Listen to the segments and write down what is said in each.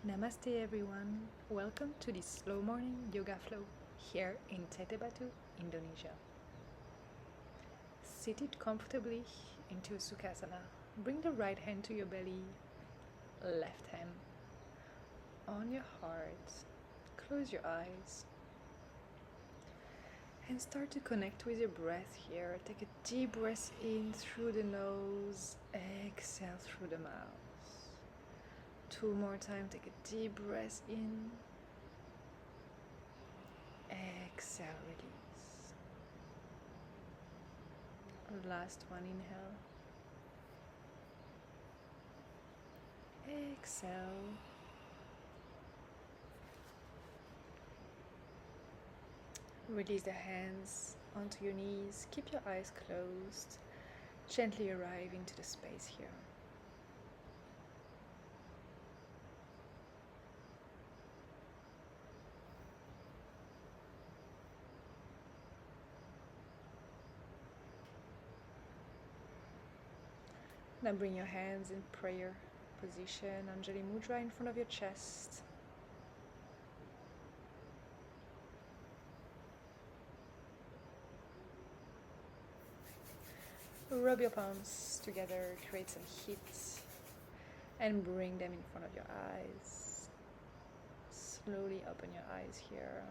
Namaste everyone, welcome to this slow morning yoga flow here in Tetebatu, Indonesia. Seated comfortably into Sukhasana, bring the right hand to your belly, left hand on your heart, close your eyes and start to connect with your breath here. Take a deep breath in through the nose, exhale through the mouth. Two more times, take a deep breath in, exhale, release. Last one, inhale, exhale, release the hands onto your knees, keep your eyes closed, gently arrive into the space here. Now bring your hands in prayer position, Anjali Mudra in front of your chest. Rub your palms together, create some heat, and bring them in front of your eyes. Slowly open your eyes here.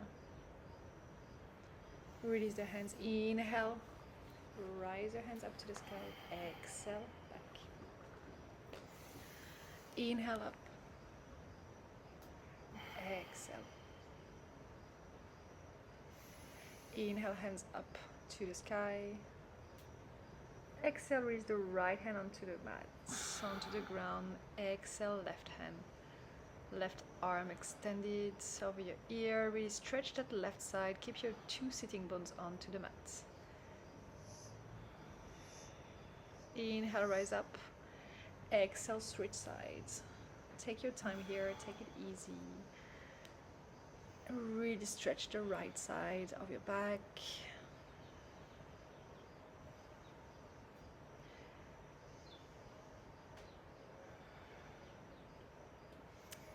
Release the hands, inhale, rise your hands up to the sky, exhale, back. Inhale up, exhale. Inhale, hands up to the sky. Exhale, release the right hand onto the mat, onto the ground. Exhale, left hand. Left arm extended over your ear. Really stretch that left side. Keep your two sitting bones onto the mat. Inhale, rise up. Exhale, switch sides. Take your time here, take it easy. Really stretch the right side of your back.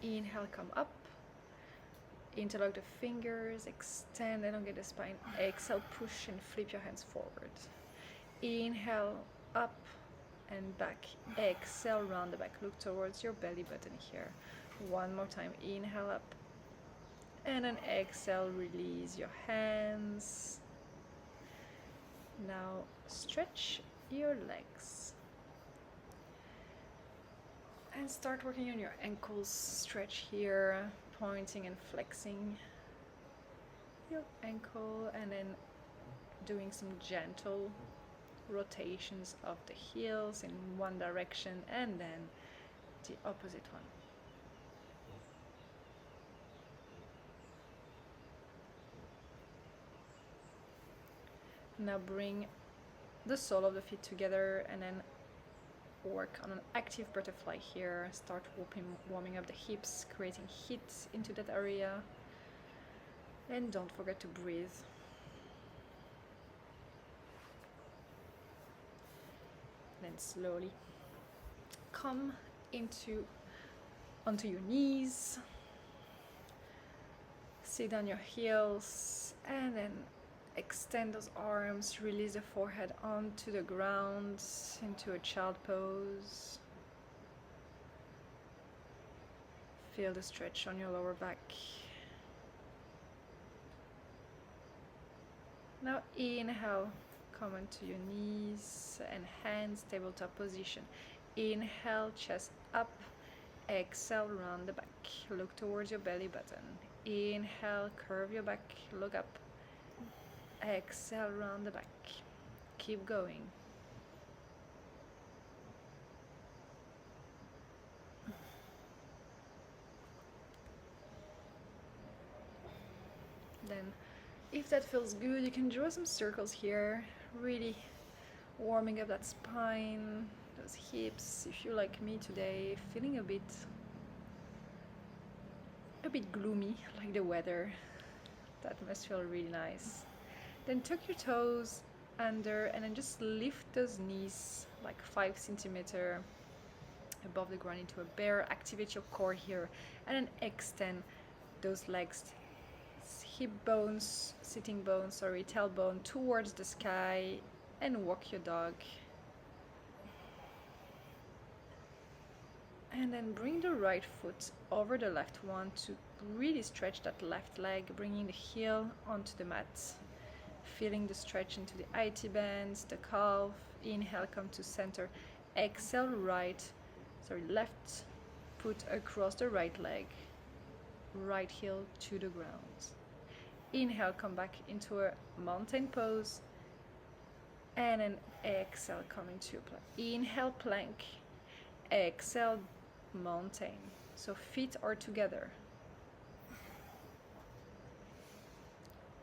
Inhale, come up. Interlock the fingers, extend, elongate the spine. Exhale, push and flip your hands forward. Inhale, up and back. Exhale, round the back. Look towards your belly button here. One more time. Inhale up. And then exhale, release your hands. Now stretch your legs. And start working on your ankles. Stretch here, pointing and flexing your ankle, and then doing some gentle rotations of the heels in one direction and then the opposite one. Now bring the sole of the feet together and then work on an active butterfly here. Start warming up the hips, creating heat into that area, and don't forget to breathe. Then slowly come onto your knees, sit on your heels, and then extend those arms, release the forehead onto the ground into a child pose. Feel the stretch on your lower back. Now inhale, come onto your knees and hands, tabletop position. Inhale, chest up. Exhale, round the back. Look towards your belly button. Inhale, curve your back, look up. Exhale, round the back. Keep going. Then, if that feels good, you can draw some circles here, really warming up that spine, those hips. If you're like me today, feeling a bit gloomy, like the weather, that must feel really nice. Then tuck your toes under and then just lift those knees like 5 centimeters above the ground into a bear. Activate your core here, and then extend those legs, hip bones, sitting bones, sorry, tailbone towards the sky, and walk your dog. And then bring the right foot over the left one to really stretch that left leg, bringing the heel onto the mat. Feeling the stretch into the IT bands, the calf. Inhale, come to center. Exhale, left foot across the right leg. Right heel to the ground. Inhale, come back into a mountain pose. And then exhale, come into a plank. Inhale, plank. Exhale, mountain. So feet are together.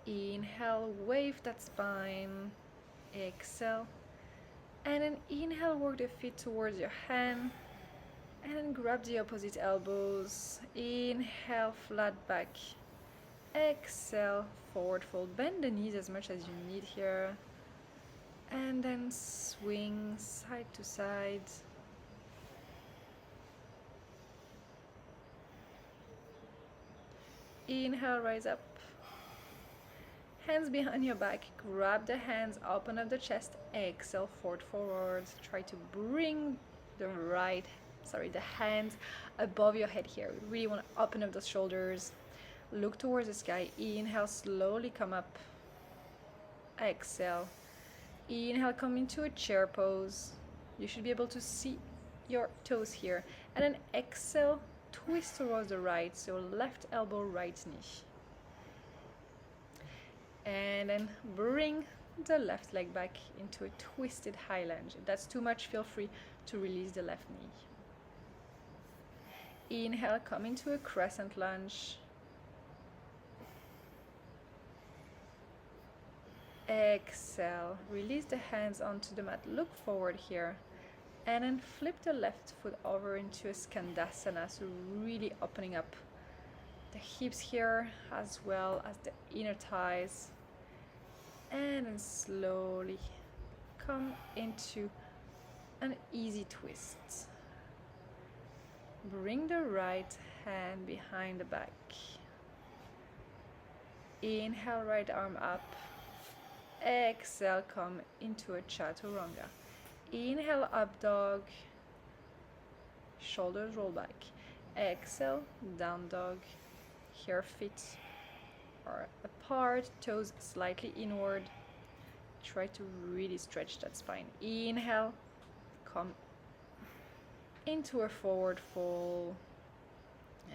Inhale, wave that spine. Exhale. And then inhale, work the feet towards your hand. And then grab the opposite elbows. Inhale, flat back. Exhale, forward fold. Bend the knees as much as you need here. And then swing side to side. Inhale, rise up. Hands behind your back. Grab the hands, open up the chest. Exhale, forward. Try to bring the hands above your head here. We really want to open up the shoulders. Look towards the sky. Inhale, slowly come up. Exhale. Inhale, come into a chair pose. You should be able to see your toes here. And then exhale, twist towards the right. So left elbow, right knee. And then bring the left leg back into a twisted high lunge. If that's too much, feel free to release the left knee. Inhale, come into a crescent lunge. Exhale, release the hands onto the mat. Look forward here. And then flip the left foot over into a skandasana. So really opening up the hips here as well as the inner thighs. And then slowly come into an easy twist. Bring the right hand behind the back. Inhale, right arm up. Exhale, come into a chaturanga. Inhale, up dog. Shoulders roll back. Exhale, down dog. Here feet are apart, toes slightly inward. Try to really stretch that spine. Inhale, come into a forward fold.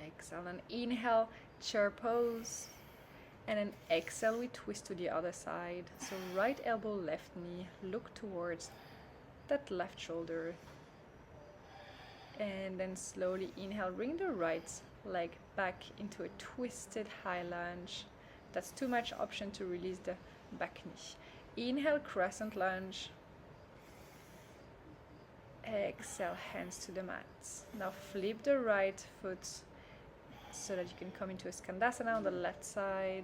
Exhale, and inhale, chair pose. And then exhale, we twist to the other side. So right elbow, left knee, look towards that left shoulder. And then slowly inhale, bring the right leg back into a twisted high lunge. That's too much option to release the back knee. Inhale, crescent lunge. Exhale, hands to the mat. Now flip the right foot so that you can come into a skandasana on the left side.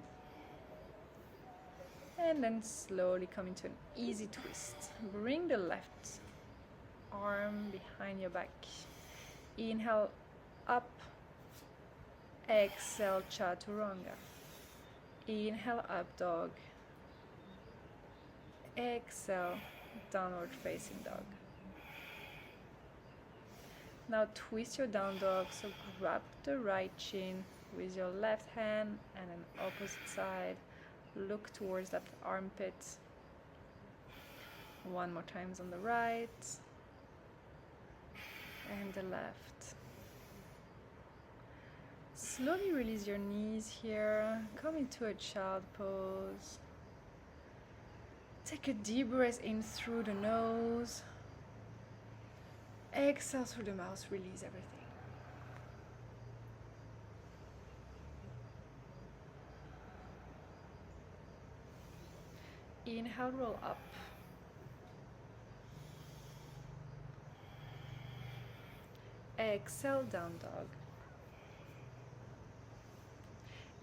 And then slowly come into an easy twist. Bring the left arm behind your back. Inhale, up. Exhale, chaturanga. Inhale, up dog. Exhale, downward facing dog. Now twist your down dog, so grab the right chin with your left hand and then opposite side. Look towards that armpit. One more time on the right and the left. Slowly release your knees here. Come into a child pose. Take a deep breath in through the nose. Exhale through the mouth, release everything. Inhale, roll up. Exhale, down dog.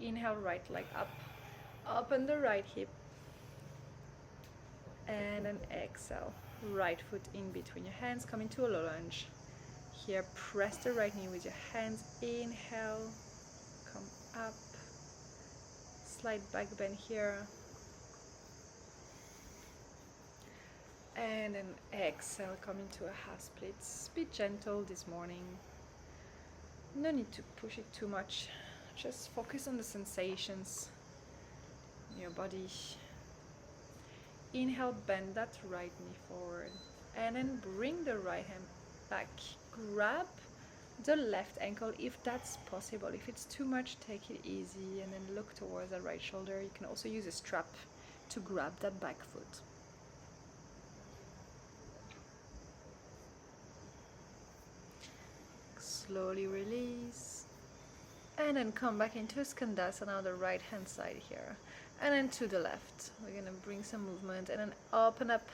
Inhale, right leg up. Open the right hip. And then exhale. Right foot in between your hands. Come into a low lunge. here. Press the right knee with your hands. Inhale, come up. Slight back bend here. And then exhale, come into a half split. Be gentle this morning. No need to push it too much. Just focus on the sensations in your body. Inhale, bend that right knee forward. And then bring the right hand back. Grab the left ankle if that's possible. If it's too much, take it easy and then look towards the right shoulder. You can also use a strap to grab that back foot. Slowly release. And then come back into Skandasana on the right hand side here. And then to the left. We're going to bring some movement and then open up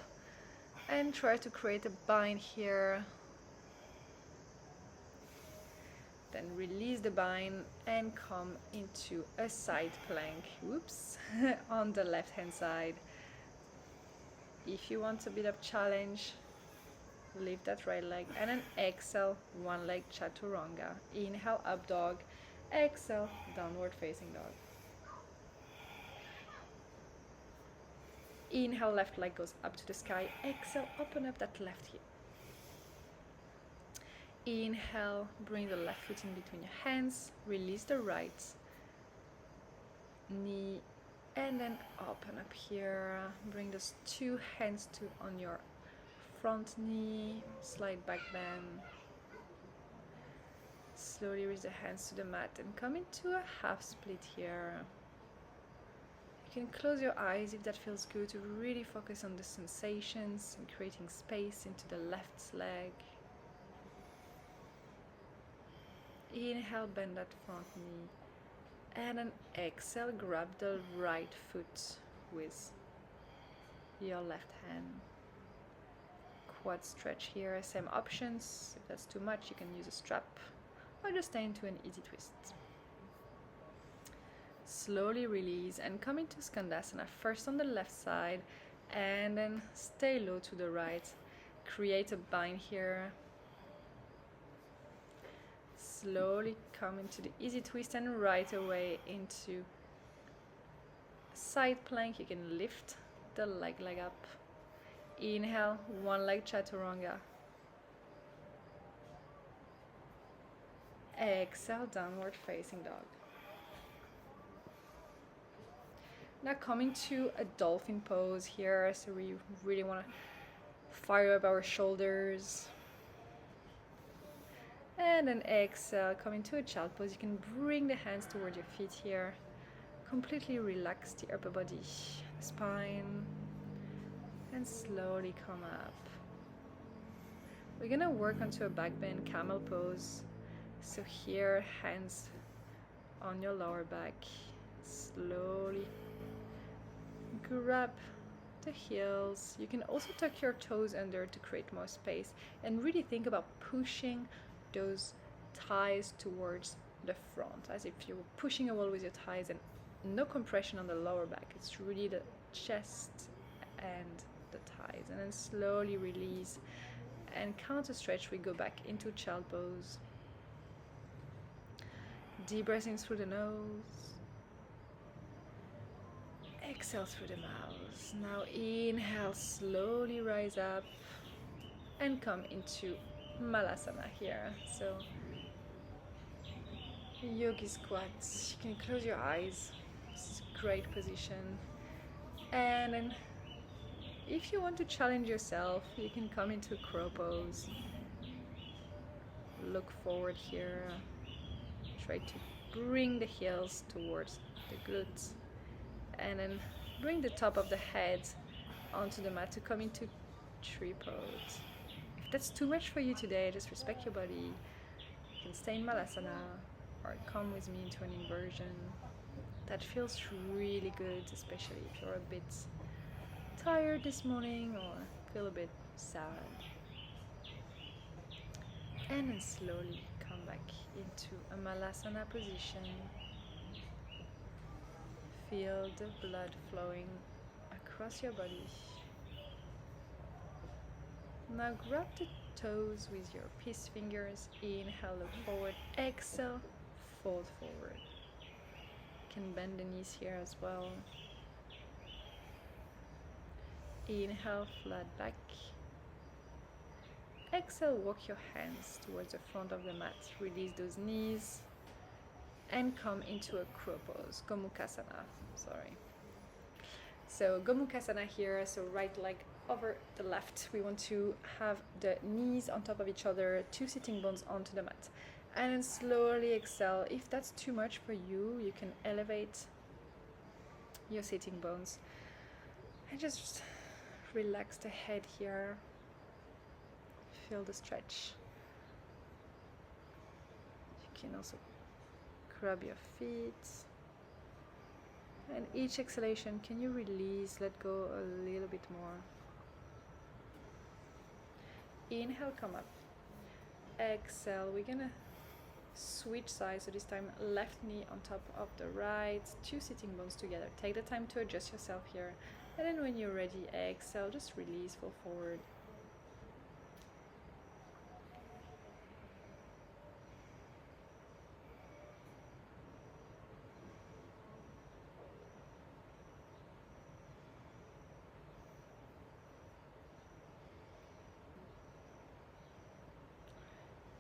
and try to create a bind here. Then release the bind and come into a side plank. Whoops. On the left hand side. If you want a bit of challenge, lift that right leg and then exhale, one leg chaturanga. Inhale, up dog. Exhale, downward facing dog. Inhale, left leg goes up to the sky. Exhale, open up that left hip. Inhale, bring the left foot in between your hands. Release the right knee and then open up here. Bring those two hands on your front knee. Slight back bend. Slowly raise the hands to the mat and come into a half split here. You can close your eyes if that feels good to really focus on the sensations and creating space into the left leg. Inhale, bend that front knee. And then exhale, grab the right foot with your left hand. Quad stretch here, same options. If that's too much, you can use a strap or just stay into an easy twist. Slowly release and come into Skandasana, first on the left side and then stay low to the right. Create a bind here. Slowly come into the easy twist and right away into side plank. You can lift the leg up. Inhale, one leg chaturanga. Exhale, downward facing dog. Now coming to a dolphin pose here, so we really want to fire up our shoulders. And then exhale, come into a child pose. You can bring the hands toward your feet here. Completely relax the upper body, the spine, and slowly come up. We're gonna work onto a back bend camel pose. So here, hands on your lower back. Slowly grab the heels. You can also tuck your toes under to create more space and really think about pushing those thighs towards the front, as if you were pushing a wall with your thighs, and no compression on the lower back. It's really the chest and the thighs. And then slowly release and counter stretch. We go back into child pose. Deep breath in through the nose. Exhale through the mouth. Now inhale, slowly rise up and come into Malasana here. So yogi squats. You can close your eyes. This is a great position. And then if you want to challenge yourself, you can come into crow pose. Look forward here. Try to bring the heels towards the glutes. And then bring the top of the head onto the mat to come into tree pose. If that's too much for you today, just respect your body. You can stay in Malasana or come with me into an inversion. That feels really good, especially if you're a bit tired this morning or feel a bit sad. And then slowly come back into a Malasana position. Feel the blood flowing across your body. Now grab the toes with your peace fingers. Inhale, look forward. Exhale, fold forward. You can bend the knees here as well. Inhale, flat back. Exhale, walk your hands towards the front of the mat. Release those knees and come into a crow pose, Gomukhasana. Sorry. So Gomukhasana here, so right leg over the left. We want to have the knees on top of each other, 2 sitting bones onto the mat. And then slowly exhale. If that's too much for you, you can elevate your sitting bones. And just relax the head here. Feel the stretch. You can also grab your feet. And each exhalation, can you release, let go a little bit more. Inhale, come up. Exhale, we're gonna switch sides. So this time, left knee on top of the right, 2 sitting bones together. Take the time to adjust yourself here. And then when you're ready, exhale, just release, fall forward.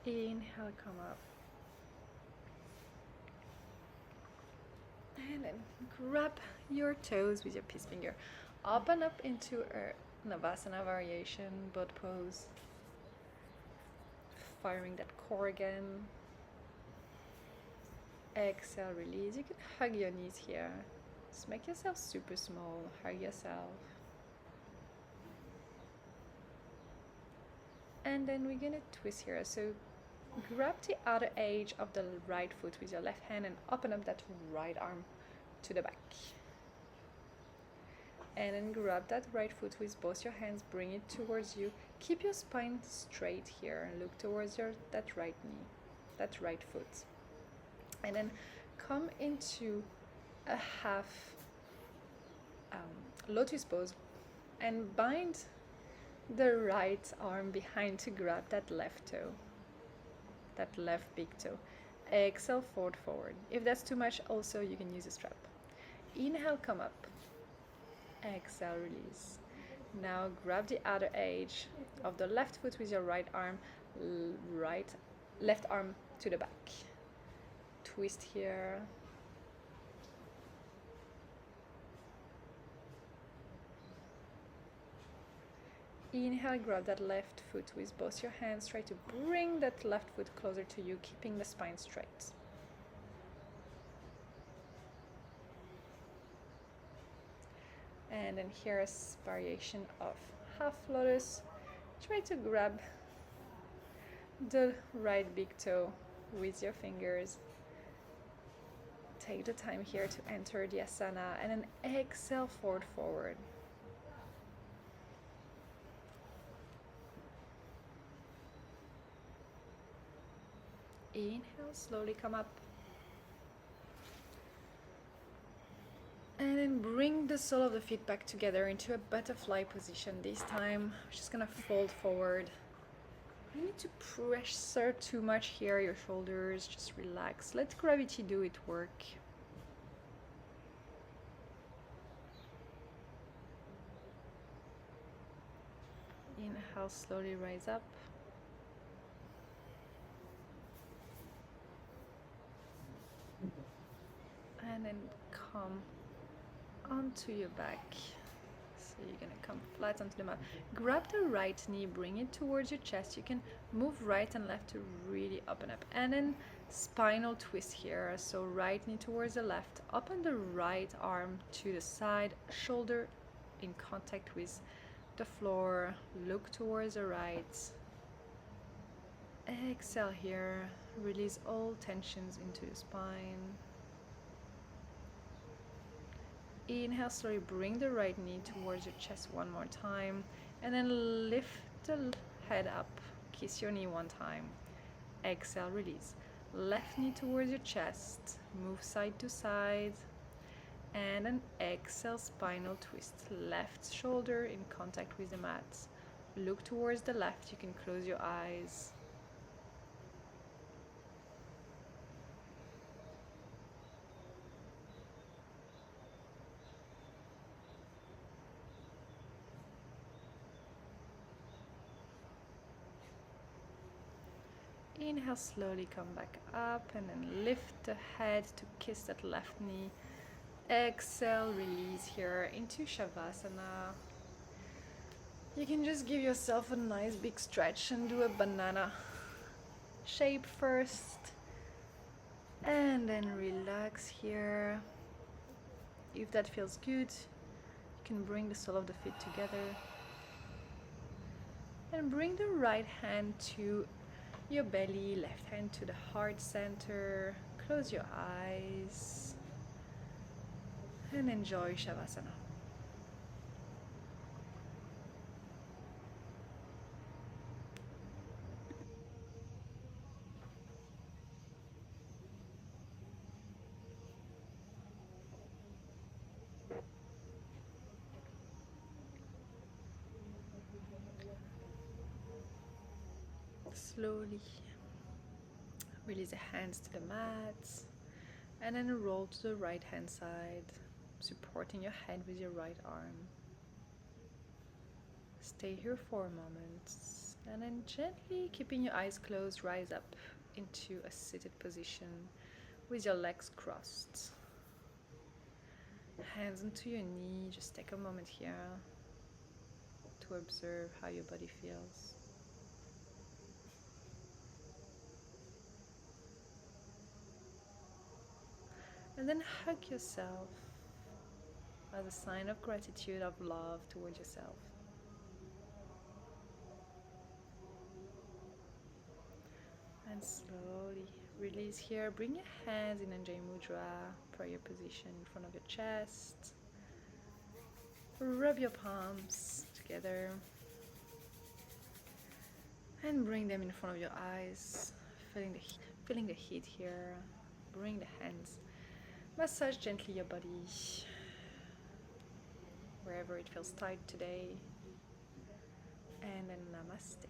Inhale, come up. And then grab your toes with your peace finger. Open up into a Navasana variation, boat pose. Firing that core again. Exhale, release. You can hug your knees here. Just make yourself super small. Hug yourself. And then we're gonna twist here. So grab the outer edge of the right foot with your left hand and open up that right arm to the back. And then grab that right foot with both your hands, bring it towards you. Keep your spine straight here and look towards that right knee, that right foot. And then come into a half lotus pose and bind the right arm behind to grab that left toe, that left big toe. Exhale, forward. If that's too much, also you can use a strap. Inhale, come up. Exhale, release. Now grab the outer edge of the left foot with your right arm, left arm to the back. Twist here. Inhale, grab that left foot with both your hands. Try to bring that left foot closer to you, keeping the spine straight. And then here's variation of half lotus. Try to grab the right big toe with your fingers. Take the time here to enter the asana and then exhale, forward. Inhale, slowly come up. And then bring the sole of the feet back together into a butterfly position. This time, we're just gonna fold forward. You need to pressure too much here, your shoulders, just relax. Let gravity do its work. Inhale, slowly rise up. And then come onto your back. So you're gonna come flat onto the mat. Grab the right knee, bring it towards your chest. You can move right and left to really open up. And then spinal twist here. So right knee towards the left. Open the right arm to the side, shoulder in contact with the floor. Look towards the right. Exhale here. Release all tensions into the spine. Inhale, slowly bring the right knee towards your chest one more time. And then lift the head up. Kiss your knee one time. Exhale, release. Left knee towards your chest. Move side to side. And then exhale, spinal twist. Left shoulder in contact with the mat. Look towards the left. You can close your eyes. Inhale, slowly come back up and then lift the head to kiss that left knee. Exhale, release here into Shavasana. You can just give yourself a nice big stretch and do a banana shape first. And then relax here. If that feels good, you can bring the sole of the feet together. And bring the right hand to your belly, left hand to the heart center. Close your eyes and enjoy Shavasana. Slowly release the hands to the mat and then roll to the right hand side, supporting your head with your right arm. Stay here for a moment and then gently, keeping your eyes closed, rise up into a seated position with your legs crossed. Hands onto your knee. Just take a moment here to observe how your body feels. And then hug yourself as a sign of gratitude, of love towards yourself. And slowly release here. Bring your hands in Anjali Mudra, prayer position in front of your chest. Rub your palms together and bring them in front of your eyes, feeling the heat here. Bring the hands. Massage gently your body wherever it feels tight today. And then namaste.